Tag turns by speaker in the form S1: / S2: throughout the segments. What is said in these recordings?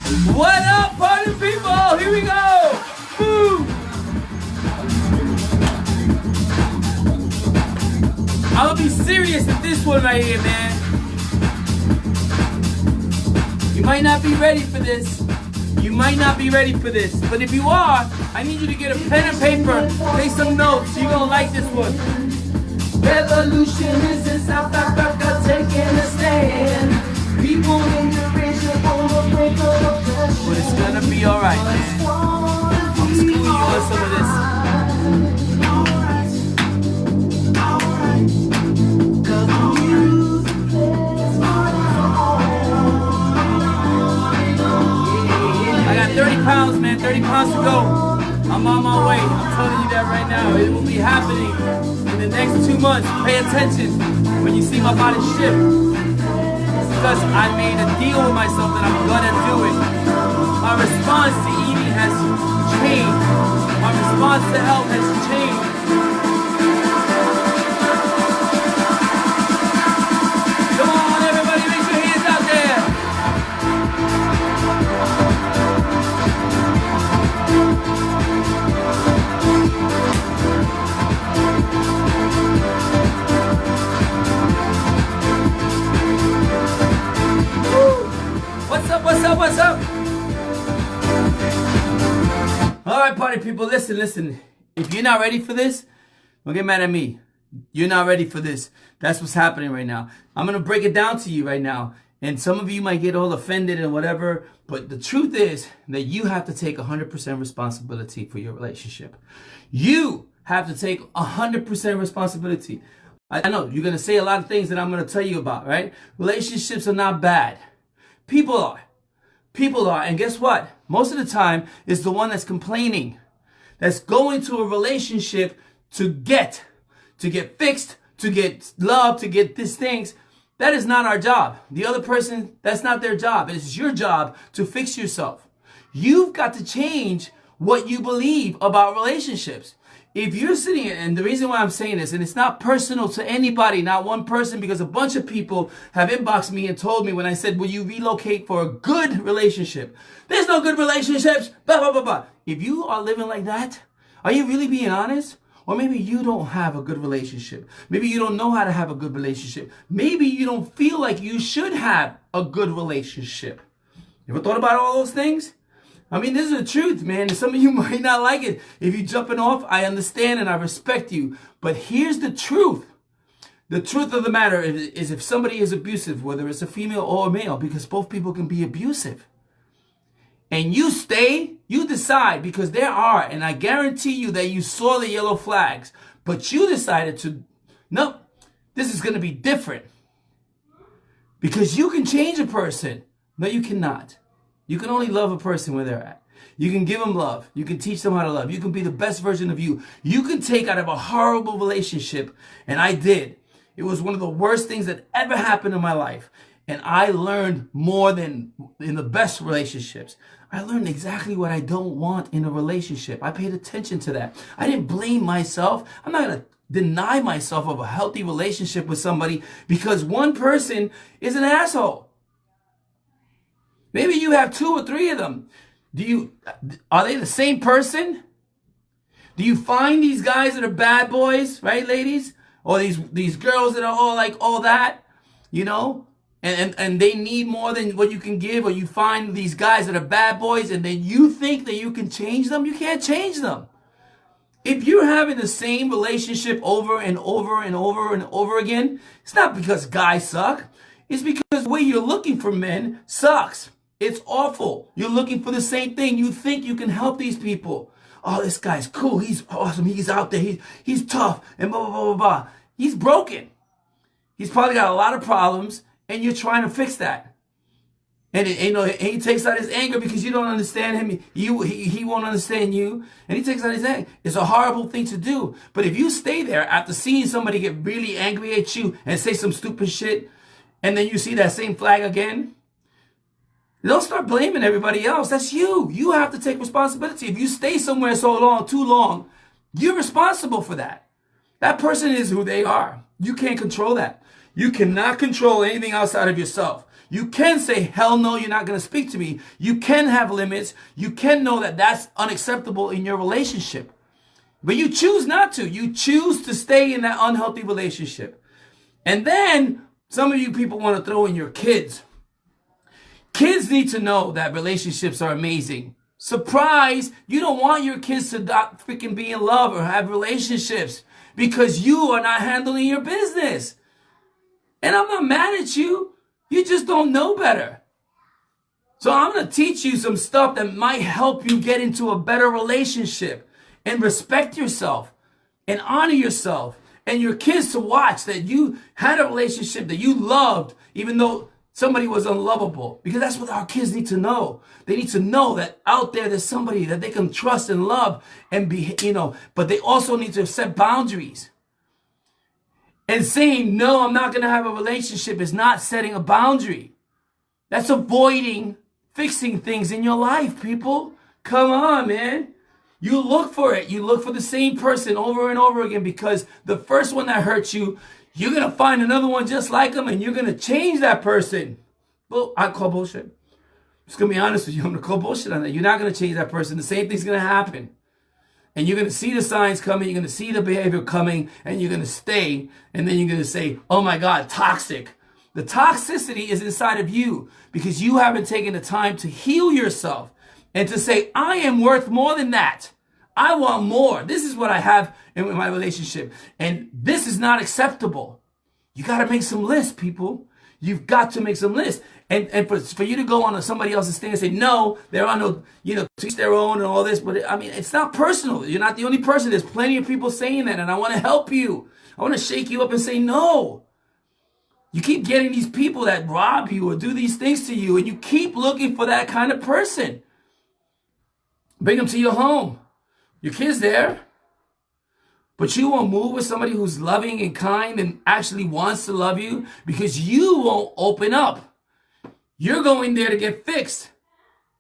S1: What up, party people? Here we go. Boom. I'm gonna be serious with this one right here, man. You might not be ready for this. You might not be ready for this. But if you are, I need you to get a pen and paper, take some notes. You're gonna like this one. Revolution is in South Africa taking a stand. People in the region on the brink of oppression. But it's gonna be alright, man. I'm schooling you on some of this. I got 30 pounds, man. 30 pounds to go. I'm on my way. I'm telling you that right now. It will be happening in the next 2 months. Pay attention when you see my body shift. Because I made a deal with myself that I'm gonna do it. My response to eating has changed. My response to health has changed. Come on, everybody, make your hands out there. What's up, what's up, what's up? All right, party people, listen. If you're not ready for this, don't get mad at me. You're not ready for this. That's what's happening right now. I'm going to break it down to you right now. And some of you might get all offended and whatever. But the truth is that you have to take 100% responsibility for your relationship. You have to take 100% responsibility. I know you're going to say a lot of things that I'm going to tell you about, right? Relationships are not bad. People are. And guess what? Most of the time, it's the one that's complaining, that's going to a relationship to get fixed, to get love, to get these things. That is not our job. The other person, that's not their job. It's your job to fix yourself. You've got to change what you believe about relationships. If you're sitting, and the reason why I'm saying this, and it's not personal to anybody, not one person, because a bunch of people have inboxed me and told me when I said, will you relocate for a good relationship? There's no good relationships, blah, blah, blah, blah. If you are living like that, are you really being honest? Or maybe you don't have a good relationship. Maybe you don't know how to have a good relationship. Maybe you don't feel like you should have a good relationship. You ever thought about all those things? I mean, this is the truth, man. Some of you might not like it. If you're jumping off, I understand and I respect you. But here's the truth. The truth of the matter is if somebody is abusive, whether it's a female or a male, because both people can be abusive, and you stay, you decide, because there are, and I guarantee you that you saw the yellow flags, but you decided to, no, this is going to be different. Because you can change a person. No, you cannot. You can only love a person where they're at. You can give them love. You can teach them how to love. You can be the best version of you. You can take out of a horrible relationship, and I did. It was one of the worst things that ever happened in my life. And I learned more than in the best relationships. I learned exactly what I don't want in a relationship. I paid attention to that. I didn't blame myself. I'm not going to deny myself of a healthy relationship with somebody because one person is an asshole. Maybe you have 2 or 3 of them. Are they the same person? Do you find these guys that are bad boys, right, ladies? Or these girls that are all like all that, you know? And they need more than what you can give, or you find these guys that are bad boys and then you think that you can change them? You can't change them. If you're having the same relationship over and over and over and over again, it's not because guys suck. It's because the way you're looking for men sucks. It's awful. You're looking for the same thing. You think you can help these people. Oh, this guy's cool. He's awesome. He's out there. He's tough and blah, blah, blah, blah, blah. He's broken. He's probably got a lot of problems and you're trying to fix that. And he takes out his anger because you don't understand him. He won't understand you. And he takes out his anger. It's a horrible thing to do. But if you stay there after seeing somebody get really angry at you and say some stupid shit, and then you see that same flag again, don't start blaming everybody else. That's you. You have to take responsibility. If you stay somewhere too long, you're responsible for that. That person is who they are. You can't control that. You cannot control anything outside of yourself. You can say, hell no, you're not going to speak to me. You can have limits. You can know that that's unacceptable in your relationship. But you choose not to. You choose to stay in that unhealthy relationship. And then some of you people want to throw in your kids. Kids need to know that relationships are amazing. Surprise! You don't want your kids to not freaking be in love or have relationships because you are not handling your business. And I'm not mad at you. You just don't know better. So I'm going to teach you some stuff that might help you get into a better relationship and respect yourself and honor yourself and your kids to watch that you had a relationship that you loved even though somebody was unlovable, because that's what our kids need to know. They need to know that out there's somebody that they can trust and love and be, but they also need to set boundaries. And saying, no, I'm not going to have a relationship is not setting a boundary. That's avoiding fixing things in your life, people. Come on, man. You look for it. You look for the same person over and over again because the first one that hurt you, you're going to find another one just like them and you're going to change that person. Well, I call bullshit. I'm just going to be honest with you. I'm going to call bullshit on that. You're not going to change that person. The same thing's going to happen. And you're going to see the signs coming. You're going to see the behavior coming and you're going to stay. And then you're going to say, oh my God, toxic. The toxicity is inside of you because you haven't taken the time to heal yourself and to say, I am worth more than that. I want more. This is what I have in my relationship. And this is not acceptable. You got to make some lists, people. You've got to make some lists. And for you to go on somebody else's thing and say, no, there are no, to each their own and all this. But I mean, it's not personal. You're not the only person. There's plenty of people saying that. And I want to help you. I want to shake you up and say, no. You keep getting these people that rob you or do these things to you. And you keep looking for that kind of person. Bring them to your home. Your kid's there, but you won't move with somebody who's loving and kind and actually wants to love you because you won't open up. You're going there to get fixed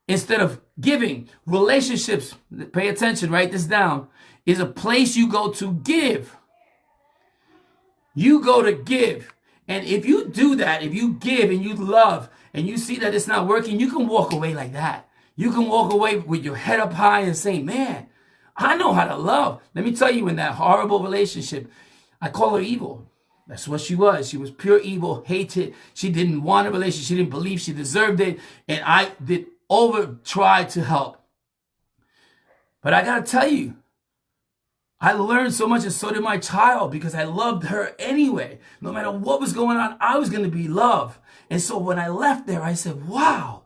S1: instead of giving. Relationships, pay attention, write this down, is a place you go to give. You go to give. And if you do that, if you give and you love and you see that it's not working, you can walk away like that. You can walk away with your head up high and say, man, I know how to love. Let me tell you, in that horrible relationship, I call her evil. That's what she was. She was pure evil, hated. She didn't want a relationship. She didn't believe she deserved it. And I did try to help. But I got to tell you, I learned so much, and so did my child, because I loved her anyway. No matter what was going on, I was going to be loved. And so when I left there, I said, wow,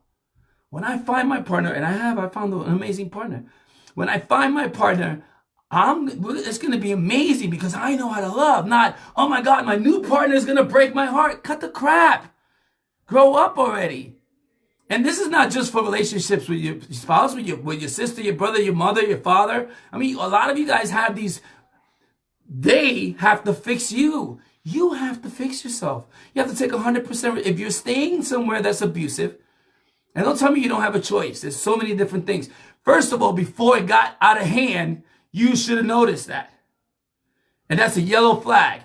S1: when I find my partner, and I found an amazing partner. When I find my partner, it's going to be amazing because I know how to love. Not, oh my God, my new partner is going to break my heart. Cut the crap. Grow up already. And this is not just for relationships with your spouse, with your sister, your brother, your mother, your father. I mean, a lot of you guys have these, they have to fix you. You have to fix yourself. You have to take 100%. If you're staying somewhere that's abusive, and don't tell me you don't have a choice. There's so many different things. First of all, before it got out of hand, you should have noticed that. And that's a yellow flag.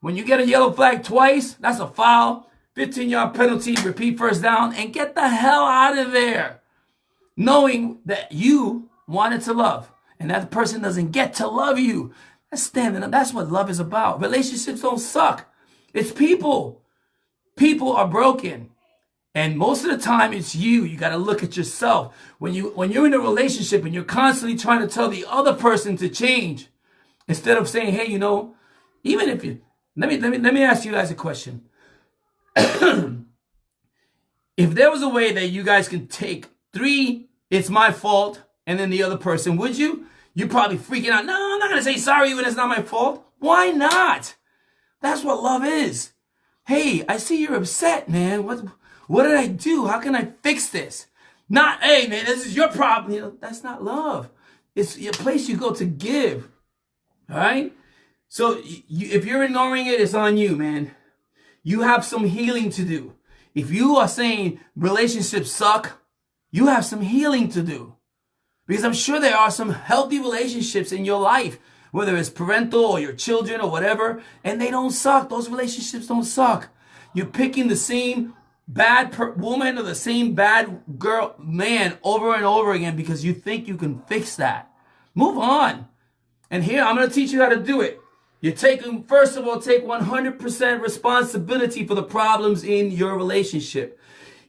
S1: When you get a yellow flag twice, that's a foul, 15-yard penalty, repeat first down, and get the hell out of there. Knowing that you wanted to love, and that person doesn't get to love you. That's standing up. That's what love is about. Relationships don't suck. It's people. People are broken. And most of the time, it's you. You got to look at yourself. When you're in a relationship and you're constantly trying to tell the other person to change, instead of saying, hey, even if you, let me ask you guys a question. If there was a way that you guys can take 3, it's my fault, and then the other person, would you? You're probably freaking out. No, I'm not going to say sorry when it's not my fault. Why not? That's what love is. Hey, I see you're upset, man. What did I do? How can I fix this? Not, hey, man, this is your problem. That's not love. It's a place you go to give. All right? So if you're ignoring it, it's on you, man. You have some healing to do. If you are saying relationships suck, you have some healing to do. Because I'm sure there are some healthy relationships in your life, whether it's parental or your children or whatever, and they don't suck. Those relationships don't suck. You're picking the same woman or the same bad man over and over again because you think you can fix that. Move on. And here, I'm going to teach you how to do it. First of all, take 100% responsibility for the problems in your relationship.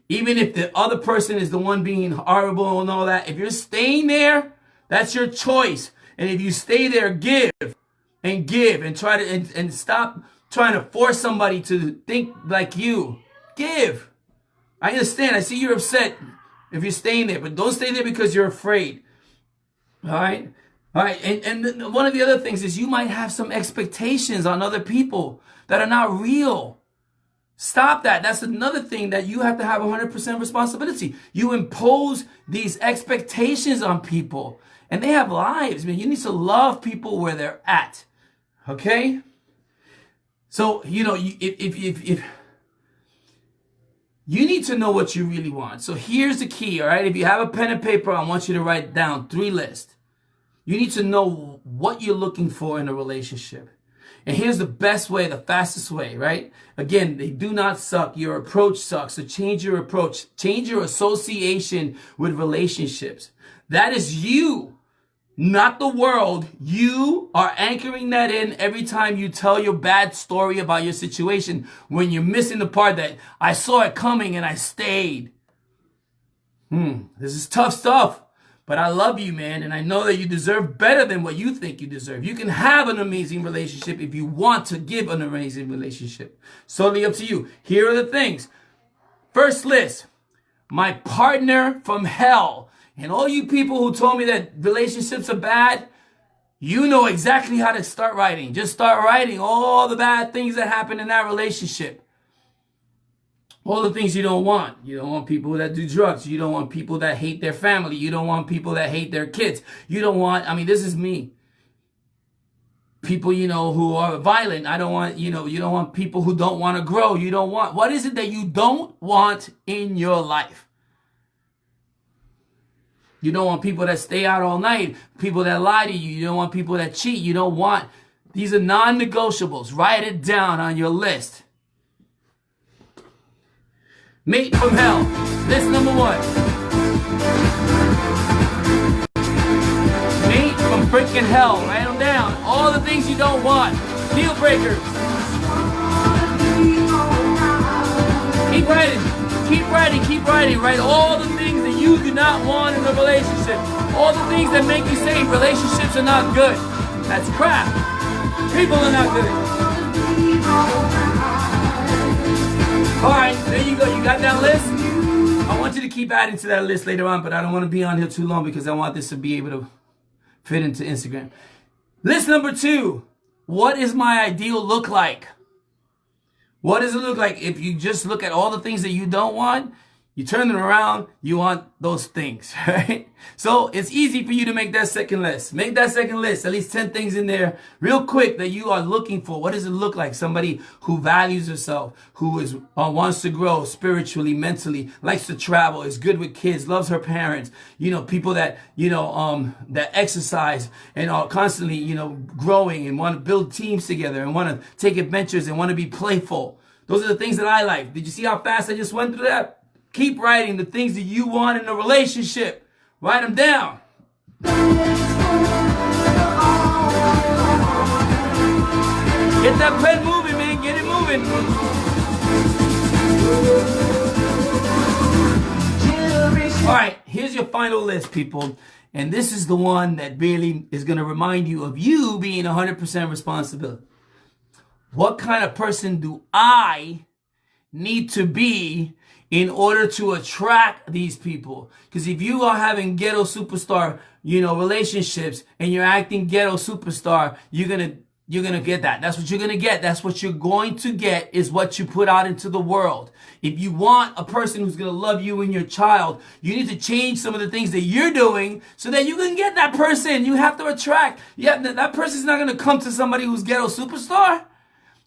S1: Even if the other person is the one being horrible and all that, if you're staying there, that's your choice. And if you stay there, give and try to, and stop trying to force somebody to think like you. Give. I understand. I see you're upset if you're staying there, but don't stay there because you're afraid. All right? All right. And one of the other things is you might have some expectations on other people that are not real. Stop that. That's another thing that you have to have 100% responsibility. You impose these expectations on people and they have lives, man. You need to love people where they're at. Okay? So, if you need to know what you really want. So here's the key, all right? If you have a pen and paper, I want you to write down 3 lists. You need to know what you're looking for in a relationship. And here's the best way, the fastest way, right? Again, they do not suck. Your approach sucks. So change your approach. Change your association with relationships. That is you, not the world. You are anchoring that in every time you tell your bad story about your situation when you're missing the part that I saw it coming and I stayed. This is tough stuff. But I love you, man, and I know that you deserve better than what you think you deserve. You can have an amazing relationship if you want to give an amazing relationship. It's totally up to you. Here are the things. First list, my partner from hell. And all you people who told me that relationships are bad, you know exactly how to start writing. Just start writing all the bad things that happen in that relationship. All the things you don't want. You don't want people that do drugs. You don't want people that hate their family. You don't want people that hate their kids. You don't want, this is me. People, who are violent. I don't want, you don't want people who don't want to grow. You don't want, what is it that you don't want in your life? You don't want people that stay out all night. People that lie to you. You don't want people that cheat. You don't want, these are non-negotiables. Write it down on your list. Mate from hell. List number 1. Mate from freaking hell. Write them down. All the things you don't want. Deal breakers. Keep writing. Keep writing. Keep writing. Write all the things that you do not want in a relationship. All the things that make you say relationships are not good. That's crap. People are not good. All right, there you go. You got that list? I want you to keep adding to that list later on, but I don't want to be on here too long because I want this to be able to fit into Instagram. List number 2. What does my ideal look like? What does it look like if you just look at all the things that you don't want? You turn them around, you want those things, right? So it's easy for you to make that second list. Make that second list, at least 10 things in there real quick that you are looking for. What does it look like? Somebody who values herself, who is wants to grow spiritually, mentally, likes to travel, is good with kids, loves her parents. People that, that exercise and are constantly, growing and want to build teams together and want to take adventures and want to be playful. Those are the things that I like. Did you see how fast I just went through that? Keep writing the things that you want in a relationship. Write them down. Get that pen moving, man. Get it moving. All right, here's your final list, people. And this is the one that really is going to remind you of you being 100% responsible. What kind of person do I need to be in order to attract these people? Because if you are having ghetto superstar, relationships and you're acting ghetto superstar, you're gonna get that. That's what you're gonna get. That's what you're going to get is what you put out into the world. If you want a person who's gonna love you and your child, you need to change some of the things that you're doing so that you can get that person. You have to attract. Yeah, that person's not gonna come to somebody who's ghetto superstar.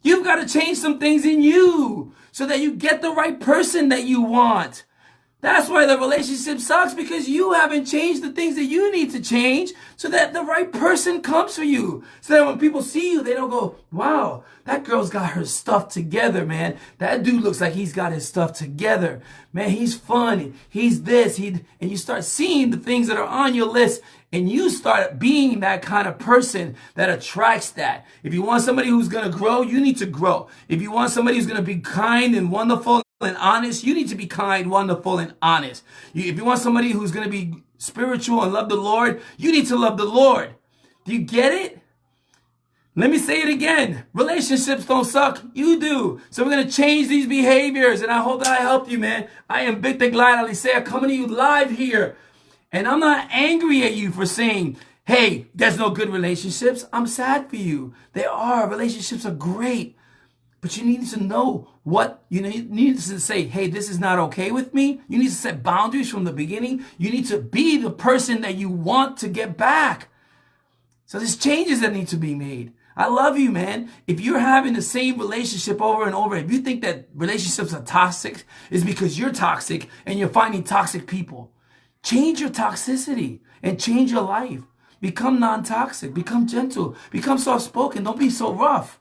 S1: You've got to change some things in you so that you get the right person that you want. That's why the relationship sucks, because you haven't changed the things that you need to change so that the right person comes for you. So that when people see you, they don't go, wow, that girl's got her stuff together, man. That dude looks like he's got his stuff together. Man, he's funny. He's this. And you start seeing the things that are on your list, and you start being that kind of person that attracts that. If you want somebody who's going to grow, you need to grow. If you want somebody who's going to be kind and wonderful and honest, you need to be kind, wonderful, and honest. If you want somebody who's going to be spiritual and love the Lord, you need to love the Lord. Do you get it? Let me say it again. Relationships don't suck. You do. So we're going to change these behaviors, and I hope that I helped you, man. I am Victor Glad Alicea coming to you live here. And I'm not angry at you for saying, hey, there's no good relationships. I'm sad for you. There are. Relationships are great. But you need to know what, you need to say, hey, this is not okay with me. You need to set boundaries from the beginning. You need to be the person that you want to get back. So there's changes that need to be made. I love you, man. If you're having the same relationship over and over, if you think that relationships are toxic, it's because you're toxic and you're finding toxic people. Change your toxicity and change your life. Become non-toxic. Become gentle. Become soft-spoken. Don't be so rough.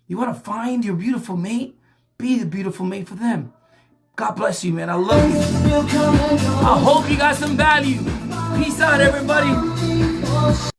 S1: You want to find your beautiful mate? Be the beautiful mate for them. God bless you, man. I love you. I hope you got some value. Peace out, everybody.